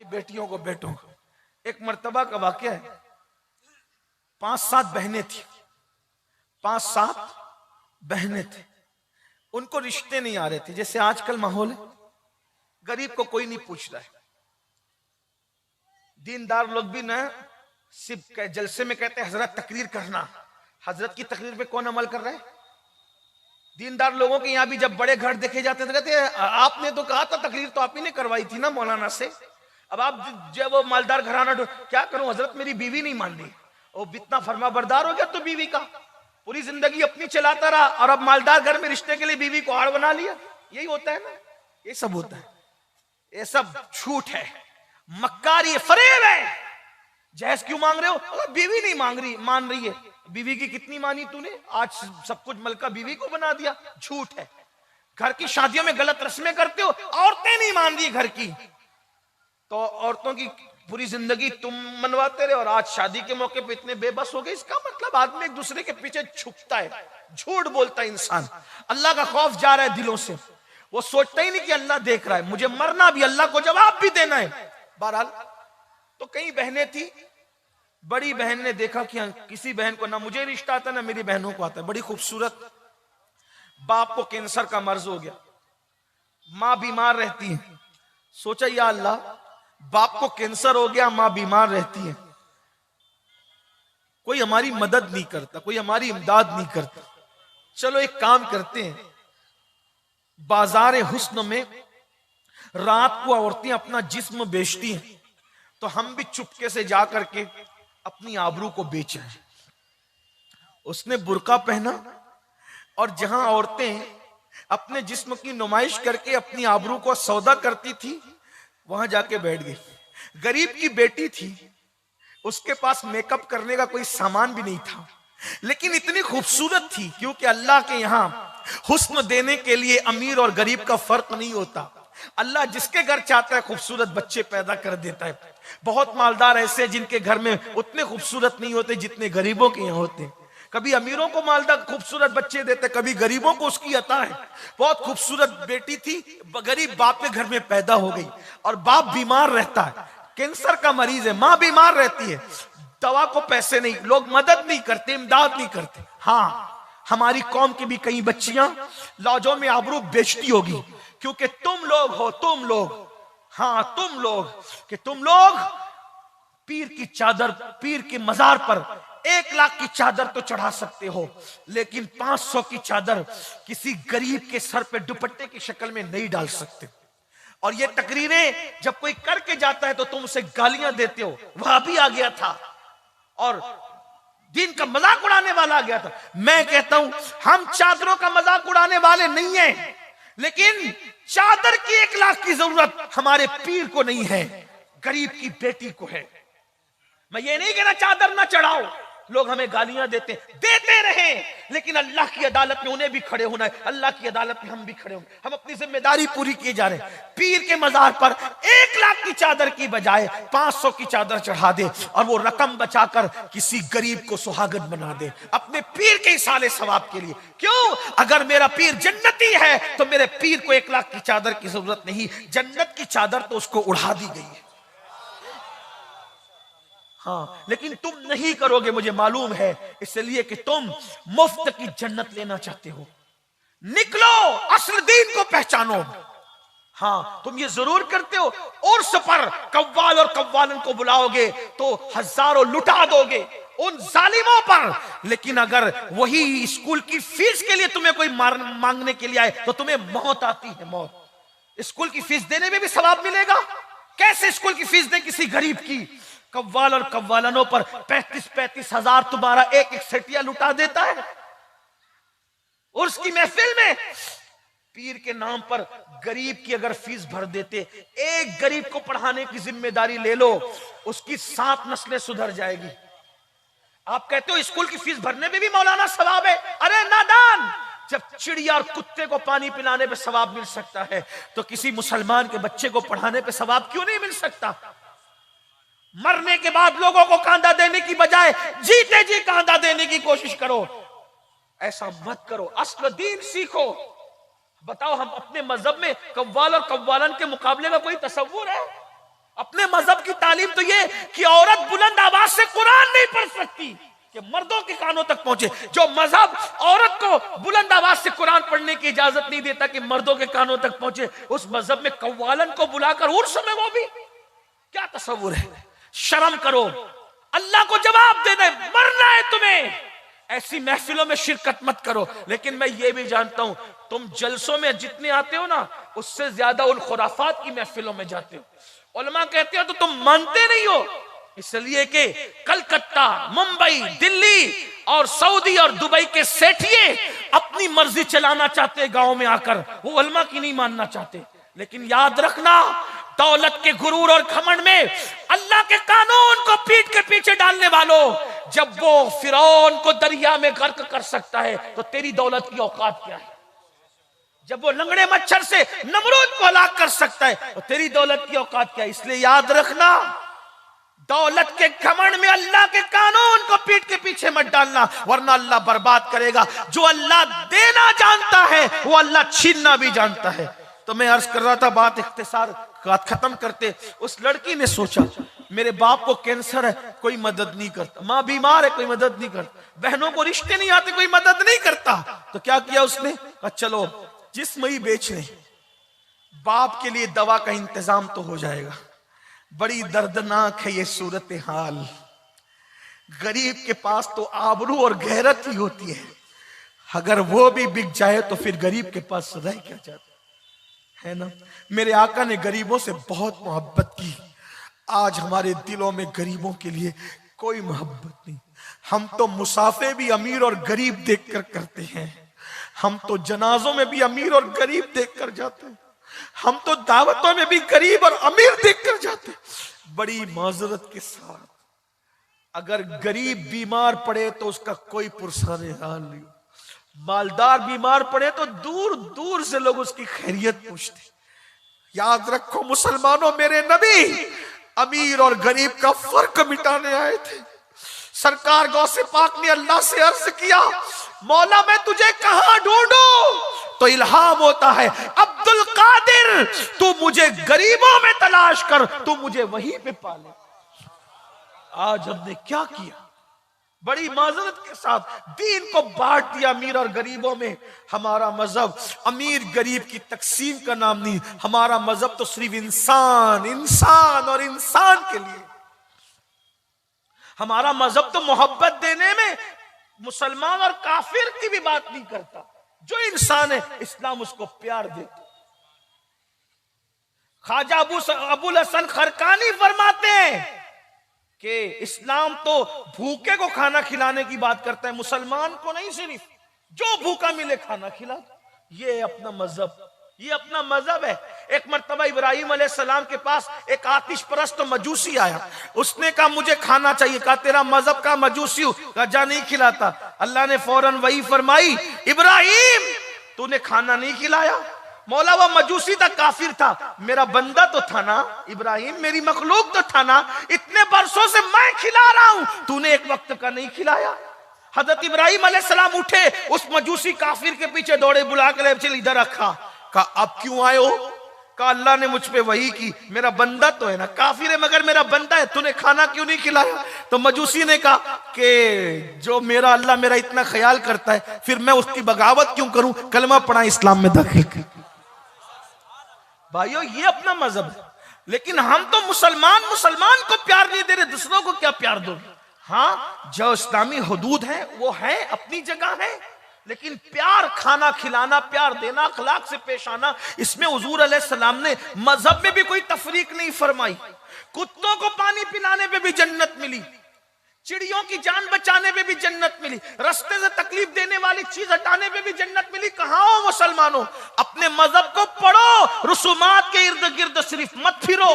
बेटियों को बेटों को। एक मर्तबा का वाकया है, 5-7 बहनें थी, 5-7 बहनें थे। उनको रिश्ते नहीं आ रहे थे। जैसे आजकल माहौल है, गरीब को कोई नहीं पूछ रहा है। दीनदार लोग भी ना सिर्फ जलसे में कहते हैं हजरत तकरीर करना। हजरत की तकरीर पे कौन अमल कर रहा है? दीनदार लोगों के यहाँ भी जब बड़े घर देखे जाते थे, कहते आपने तो कहा था, तकरीर तो आप ही ने करवाई थी ना मौलाना से। अब आप जब वो मालदार घराना, क्या करूं हजरत, मेरी बीवी नहीं मान रही। वो इतना फरमा बरदार हो गया तो बीवी का, पूरी जिंदगी अपनी चलाता रहा और अब मालदार घर में रिश्ते के लिए बीवी को आड़ बना लिया। यही होता है ना, ये सब होता है। ये सब झूठ है, मक्कारी, फरेब है। जहेज क्यों मांग रहे हो? अगर बीवी नहीं मान रही है। बीवी की कितनी मानी तूने? आज सब कुछ मलका बीवी को बना दिया। झूठ है। घर की शादियों में गलत रस्में करते हो, औरतें नहीं मान रही घर की, तो औरतों की पूरी जिंदगी तुम मनवाते रहे और आज शादी के मौके पे इतने बेबस हो गए। इसका मतलब आदमी एक दूसरे के पीछे छुपता है, झूठ बोलता है इंसान। अल्लाह का खौफ जा रहा है दिलों से। वो सोचता ही नहीं कि अल्लाह देख रहा है, मुझे मरना भी, अल्लाह को जवाब भी देना है। बहरहाल तो कई बहनें थी। बड़ी बहन ने देखा कि किसी बहन को ना मुझे रिश्ता आता ना मेरी बहनों को आता है, बड़ी खूबसूरत। बाप को कैंसर का मर्ज हो गया, माँ बीमार रहती है। सोचा या अल्लाह, बाप को कैंसर हो गया, माँ बीमार रहती है, कोई हमारी मदद नहीं करता, कोई हमारी इमदाद नहीं करता। चलो एक काम करते हैं, बाजार हुस्न में रात को औरतें अपना जिस्म बेचती हैं, तो हम भी चुपके से जा करके अपनी आबरू को बेचा है। उसने बुर्का पहना और जहां औरतें अपने जिस्म की नुमाइश करके अपनी आबरू को सौदा करती थी, वहां जाके बैठ गई। गरीब की बेटी थी, उसके पास मेकअप करने का कोई सामान भी नहीं था, लेकिन इतनी खूबसूरत थी, क्योंकि अल्लाह के यहां हुस्न देने के लिए अमीर और गरीब का फर्क नहीं होता। अल्लाह जिसके घर चाहता है खूबसूरत बच्चे पैदा कर देता है। बहुत मालदार ऐसे जिनके घर में उतने खूबसूरत नहीं होते जितने गरीबों के यहाँ होते। कभी अमीरों को मालदार खूबसूरत बच्चे देते, कभी गरीबों को उसकी अता है। बहुत खूबसूरत बेटी थी, गरीब बाप के घर में पैदा हो गई और बाप बीमार रहता है, कैंसर का मरीज है, माँ बीमार रहती है, दवा को पैसे नहीं, लोग मदद नहीं करते, इमदाद नहीं करते। हाँ, हमारी कौम की भी कई बच्चियां लॉजों में आबरू बेचती होगी, क्योंकि तुम लोग हो, तुम लोग, हाँ तुम लोग, कि तुम लोग पीर की चादर, पीर के मजार पर 1 लाख की चादर तो चढ़ा सकते हो, लेकिन 500 की चादर किसी गरीब के सर पे दुपट्टे की शक्ल में नहीं डाल सकते। और ये तकरीरें जब कोई करके जाता है तो तुम उसे गालियां देते हो। वह भी आ गया था और दिन का मजाक उड़ाने वाला आ गया था। मैं कहता हूं हम चादरों का मजाक उड़ाने वाले नहीं हैं, लेकिन चादर की 1 लाख की जरूरत हमारे पीर को नहीं है, गरीब की बेटी को है। मैं ये नहीं कहना चादर ना चढ़ाओ, लोग हमें गालियां देते रहे, लेकिन अल्लाह की अदालत में उन्हें भी खड़े होना है, अल्लाह की अदालत में हम भी खड़े होंगे। हम अपनी जिम्मेदारी पूरी किए जा रहे हैं। पीर के मजार पर 1 लाख की चादर की बजाय 500 की चादर चढ़ा दे और वो रकम बचाकर किसी गरीब को सुहागन बना दे अपने पीर के इसाले सवाब के लिए। क्यों? अगर मेरा पीर जन्नती है तो मेरे पीर को 1 लाख की चादर की जरूरत नहीं, जन्नत की चादर तो उसको उड़ा दी गई है। हाँ, लेकिन तुम नहीं करोगे, मुझे मालूम है, इसलिए कि तुम मुफ्त की जन्नत लेना चाहते हो। निकलो, असल दीन को पहचानो। हाँ, तुम ये जरूर करते हो, उर्स पर कव्वाल और कव्वालन को बुलाओगे तो हजारों लुटा दोगे उन जालिमों पर, लेकिन अगर वही स्कूल की फीस के लिए तुम्हें कोई मांगने के लिए आए तो तुम्हें मौत आती है, मौत। स्कूल की फीस देने में भी सवाब मिलेगा। कैसे स्कूल की फीस दे किसी गरीब की? कव्वाल और कव्वालनों पर 35-35 हजार तुम्हारा एक सेटिया लुटा देता है। और उसकी महफिल में पीर के नाम पर गरीब की अगर फीस भर देते, एक गरीब को पढ़ाने की जिम्मेदारी ले लो, उसकी 7 नस्लें सुधर जाएगी। आप कहते हो स्कूल की फीस भरने में भी मौलाना सवाब है। अरे नादान, जब चिड़िया और कुत्ते को पानी पिलाने पे सवाब मिल सकता है तो किसी मुसलमान के बच्चे को पढ़ाने पे सवाब क्यों नहीं मिल सकता? मरने के बाद लोगों को कांधा देने की बजाय जीते जी कांधा देने की कोशिश करो। ऐसा मत करो, असल दीन सीखो। बताओ, हम अपने मजहब में कव्वाल और कव्वालन के मुकाबले का कोई तसव्वुर है? अपने मजहब की तालीम तो ये कि औरत बुलंद आवाज से कुरान नहीं पढ़ सकती, कि मर्दों के कानों तक पहुंचे। जो मजहब औरत को बुलंद आवाज से कुरान पढ़ने की इजाजत नहीं देता कि मर्दों के कानों तक पहुंचे, उस मजहब में कव्वालन को बुलाकर उर्स में, वो भी क्या तस्वुर है। शर्म करो, अल्लाह को जवाब देना है, मरना है तुम्हें। ऐसी महफिलों में शिरकत मत करो। लेकिन मैं ये भी जानता हूं, तुम जलसों में जितने आते हो ना, उससे ज्यादा उन खुराफात की महफिलों में जाते हो। उलमा कहते हो तो तुम मानते नहीं हो, इसलिए कि कलकत्ता, मुंबई, दिल्ली और सऊदी और दुबई के सेठिए अपनी मर्जी चलाना चाहते गांव में आकर, वो उलमा की नहीं मानना चाहते। लेकिन याद रखना, दौलत के गुरूर और घमंड में अल्लाह के कानून को पीठ के पीछे डालने वालों, जब वो फिरौन को दरिया में गर्क कर सकता है तो तेरी दौलत की औकात क्या है। जब वो लंगड़े मच्छर से नमरूद को हलाक कर सकता है तो तेरी दौलत की औकात क्या है। इसलिए याद रखना, दौलत के घमंड में अल्लाह के कानून को पीठ के पीछे मत डालना, वरना अल्लाह बर्बाद करेगा। जो अल्लाह देना जानता है वो अल्लाह छीनना भी जानता है। तो मैं अर्ज कर रहा था, बात इख्तिसार खत्म करते, उस लड़की ने सोचा मेरे बाप को कैंसर है, कोई मदद नहीं करता, माँ बीमार है, कोई मदद नहीं करता, बहनों को रिश्ते नहीं आते, कोई मदद नहीं करता। तो क्या किया उसने, कहा चलो जिस्म ही बेच लें, बाप के लिए दवा का इंतजाम तो हो जाएगा। बड़ी दर्दनाक है ये सूरत हाल। गरीब के पास तो आबरू और गैरत ही होती है, अगर वो भी बिक जाए तो फिर गरीब के पास रह क्या जाता है ना। मेरे आका ने गरीबों से बहुत मोहब्बत की। आज हमारे दिलों में गरीबों के लिए कोई मोहब्बत नहीं। हम तो मुसाफे भी अमीर और गरीब देखकर करते हैं, हम तो जनाजों में भी अमीर और गरीब देखकर जाते हैं, हम तो दावतों में भी गरीब और अमीर देखकर जाते हैं। बड़ी माजरत के साथ, अगर गरीब बीमार पड़े तो उसका कोई पुरसाने हाल नहीं, मालदार बीमार पड़े तो दूर दूर से लोग उसकी खैरियत पूछते। याद रखो मुसलमानों, मेरे नबी अमीर और गरीब का फर्क मिटाने आए थे। सरकार गौसे पाक ने अल्लाह से अर्ज किया, मौला मैं तुझे कहां ढूंढूं? तो इल्हाम होता है, अब्दुल कादिर तू मुझे गरीबों में तलाश कर, तू मुझे वहीं पे पाले। आज हमने क्या किया, बड़ी माजरत के साथ दीन को बांट दिया अमीर और गरीबों में। हमारा मजहब अमीर गरीब की तकसीम का नाम नहीं, हमारा मजहब तो सिर्फ इंसान, इंसान और इंसान के लिए। हमारा मजहब तो मोहब्बत देने में मुसलमान और काफिर की भी बात नहीं करता। जो इंसान है इस्लाम उसको प्यार देता। ख्वाजा अबुल हसन खरकानी फरमाते हैं कि इस्लाम तो भूखे को खाना खिलाने की बात करता है, मुसलमान को नहीं, सिर्फ जो भूखा मिले खाना खिला। ये अपना मजहब, ये अपना मजहब है। एक मर्तबा इब्राहिम अलैहिस्सलाम के पास एक आतिश परस्त मजूसी आया, उसने कहा मुझे खाना चाहिए। कहा तेरा मजहब का मजूसी हूं? कहा जा नहीं खिलाता। अल्लाह ने फौरन वही फरमाई, इब्राहिम तूने खाना नहीं खिलाया। मौला वो मजूसी था, काफिर था, मेरा बंदा तो था ना इब्राहिम, मेरी मखलूक तो था ना, इतने बरसों से मैं खिला रहा हूं, तूने एक वक्त का नहीं खिलाया। हजरत इब्राहिम अलैहिस्सलाम उठे, उस मजूसी काफिर के पीछे दौड़े, बुला कर चल इधर रखा। कहा अब क्यों आए हो? कहा अल्लाह ने मुझ पे वही की, मेरा बंदा तो है ना, काफिर है मगर मेरा बंदा है, तूने खाना क्यों नहीं खिलाया? तो मजूसी ने कहा कि जो मेरा अल्लाह मेरा इतना ख्याल करता है, फिर मैं उसकी बगावत क्यों करूं, कलमा पढ़ा इस्लाम में दाखिल कर। भाइयों ये अपना मजहब है, लेकिन हम तो मुसलमान को प्यार नहीं दे रहे, दूसरों को क्या प्यार दोगे? हाँ, जो इस्लामी हुदूद है वो है, अपनी जगह है, लेकिन प्यार खाना खिलाना, प्यार देना, अखलाक से पेश आना, इसमें हुजूर अलैहिस्सलाम ने मजहब में भी कोई तफरीक नहीं फरमाई। कुत्तों को पानी पिलाने पे भी जन्नत मिली, चिड़ियों की जान बचाने पे भी जन्नत मिली, रास्ते से तकलीफ देने वाली चीज हटाने पे भी जन्नत मिली। कहां हो मुसलमानों? अपने मजहब को पढ़ो, रसूमात के इर्द गिर्द सिर्फ मत फिरो,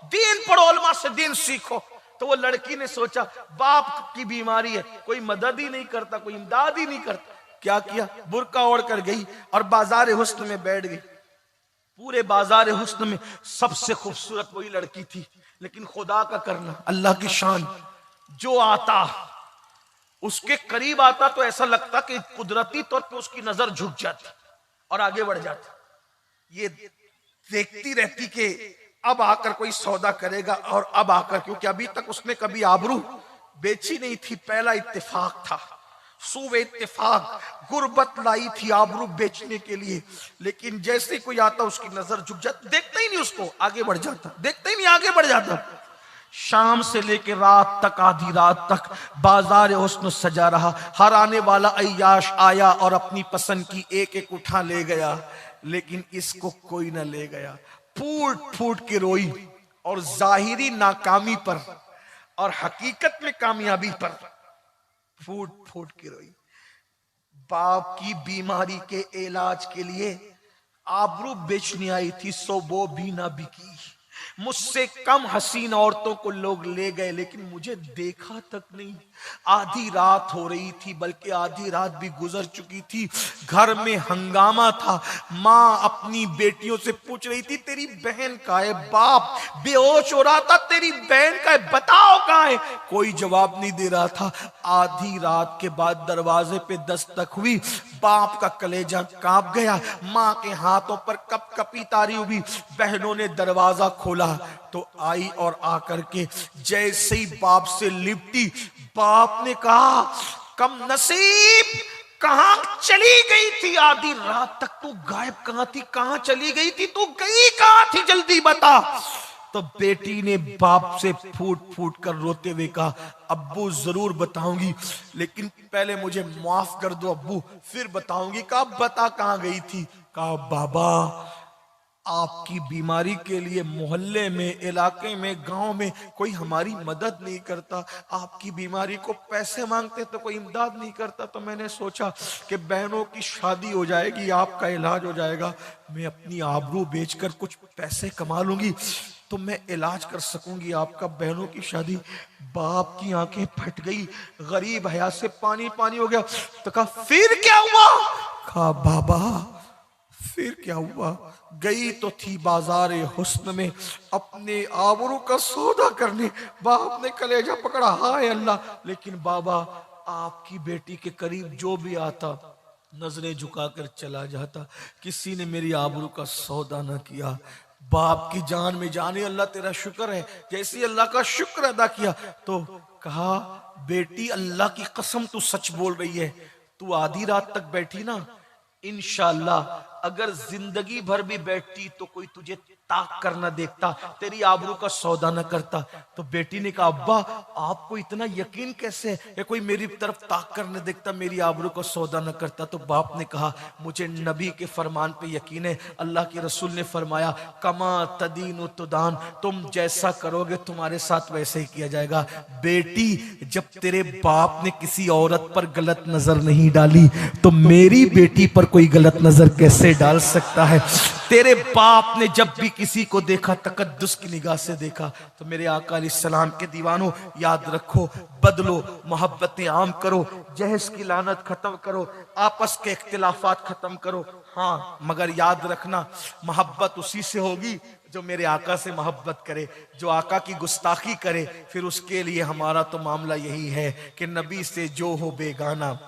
दीन पढ़ो, उलमा से दीन सीखो। तो वो लड़की ने सोचा बाप की बीमारी है, कोई मदद ही नहीं करता, कोई इमदाद ही नहीं करता। क्या किया, बुर्का ओढ़ कर गई और बाजार हुस्न में बैठ गई। पूरे बाजार हुस्न में सबसे खूबसूरत वही लड़की थी, लेकिन खुदा का करना, अल्लाह की शान, जो आता उसके करीब आता तो ऐसा लगता कि कुदरती तौर पे उसकी नजर झुक जाती और आगे बढ़ जाती। ये देखती रहती कि अब आकर कोई सौदा करेगा, और अब आकर, क्योंकि अभी तक उसने कभी आबरू बेची नहीं थी, पहला इत्तेफाक था, सूबे इत्तेफाक, गुर्बत लाई थी आबरू बेचने के लिए। लेकिन जैसे कोई आता उसकी नजर झुक जाती, देखता ही नहीं उसको, आगे बढ़ जाता, देखता ही नहीं आगे बढ़ जाता। शाम से लेकर रात तक, आधी रात तक बाजार हुस्न सजा रहा। हर आने वाला अय्याश आया और अपनी पसंद की एक एक उठा ले गया, लेकिन इसको कोई ना ले गया। फूट फूट के रोई, और जाहिरी नाकामी पर और हकीकत में कामयाबी पर फूट फूट के रोई। बाप की बीमारी के इलाज के लिए आबरू बेचने आई थी, सो वो भी ना बिकी। मुझसे कम हसीन औरतों को लोग ले गए, लेकिन मुझे देखा तक नहीं। आधी रात हो रही थी, बल्कि आधी रात भी गुजर चुकी थी। घर में हंगामा था। माँ अपनी बेटियों से पूछ रही थी, तेरी बहन कहाँ है? बाप बेहोश हो रहा था, तेरी बहन कहाँ है, बताओ कहाँ है? कोई जवाब नहीं दे रहा था। आधी रात के बाद दरवाजे पे दस्तक हुई। बाप का कलेजा कांप गया। माँ के हाथों पर कपकपी तारी हुई। बहनों ने दरवाजा खोला तो आई, और आकर के जैसे ही बाप से लिपटी, बाप ने कहा, कम नसीब, कहां चली गई थी? आधी रात तक तू गायब कहां थी? कहां चली गई थी? तू गई कहां थी? जल्दी बता। तो बेटी ने बाप से फूट फूट कर रोते हुए कहा, अब्बू जरूर बताऊंगी, लेकिन पहले मुझे माफ कर दो अब्बू, फिर बताऊंगी। कहा बता कहां गई थी? कहा बाबा, आपकी बीमारी के लिए मोहल्ले में, इलाके में, गांव में कोई हमारी मदद नहीं करता। आपकी बीमारी को पैसे मांगते तो कोई इमदाद नहीं करता। तो मैंने सोचा कि बहनों की शादी हो जाएगी, आपका इलाज हो जाएगा, मैं अपनी आबरू बेचकर कुछ पैसे कमा लूंगी तो मैं इलाज कर सकूंगी आपका, बहनों की शादी। बाप की आंखें फट गई, गरीब हया से पानी पानी हो गया। तो कहा फिर क्या हुआ? कहा बाबा फिर क्या हुआ? गई तो थी बाजार हुस्न में अपने आबरू का सौदा करने। बाप ने कलेजा पकड़ा, हाय अल्लाह। लेकिन बाबा, आपकी बेटी के करीब जो भी आता नजरें झुकाकर चला जाता। किसी ने मेरी आबरू का सौदा न किया। बाप की जान में जाने, अल्लाह तेरा शुक्र है। जैसे अल्लाह का शुक्र अदा किया तो कहा, बेटी अल्लाह की कसम तू सच बोल रही है, तू आधी रात तक बैठी ना, इंशाअल्लाह अगर जिंदगी भर भी बैठती तो कोई तुझे ताक कर न देखता, तेरी आबरू का सौदा न करता। तो बेटी ने कहा, अब्बा आपको इतना यकीन कैसे है? कोई मेरी तरफ ताक कर न देखता, मेरी आबरू का सौदा न करता। तो बाप ने कहा, मुझे नबी के फरमान पे यकीन है। अल्लाह के रसूल ने फरमाया, कमा तदीन तुदान, तुम जैसा करोगे तुम्हारे साथ वैसे ही किया जाएगा। बेटी, जब तेरे बाप ने किसी औरत पर गलत नजर नहीं डाली तो मेरी बेटी पर कोई गलत नजर कैसे डाल सकता है? तेरे बाप ने जब भी किसी को देखा तकद्दुस की निगाह से देखा। तो मेरे आका अलैहिस्सलाम के दीवानों, याद रखो, बदलो, मोहब्बतें आम करो, जहश की लानत खत्म करो, आपस के इख्तिलाफात खत्म करो। हाँ, मगर याद रखना, मोहब्बत उसी से होगी जो मेरे आका से मोहब्बत करे। जो आका की गुस्ताखी करे, फिर उसके लिए हमारा तो मामला यही है कि नबी से जो हो बेगाना।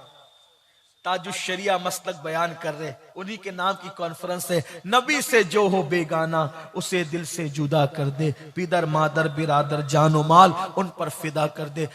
ताजुश शरिया मसलक बयान कर रहे, उन्हीं के नाम की कॉन्फ्रेंस है। नबी से जो हो बेगाना उसे दिल से जुदा कर दे, पिदर मादर बिरादर जानो माल उन पर फिदा कर दे।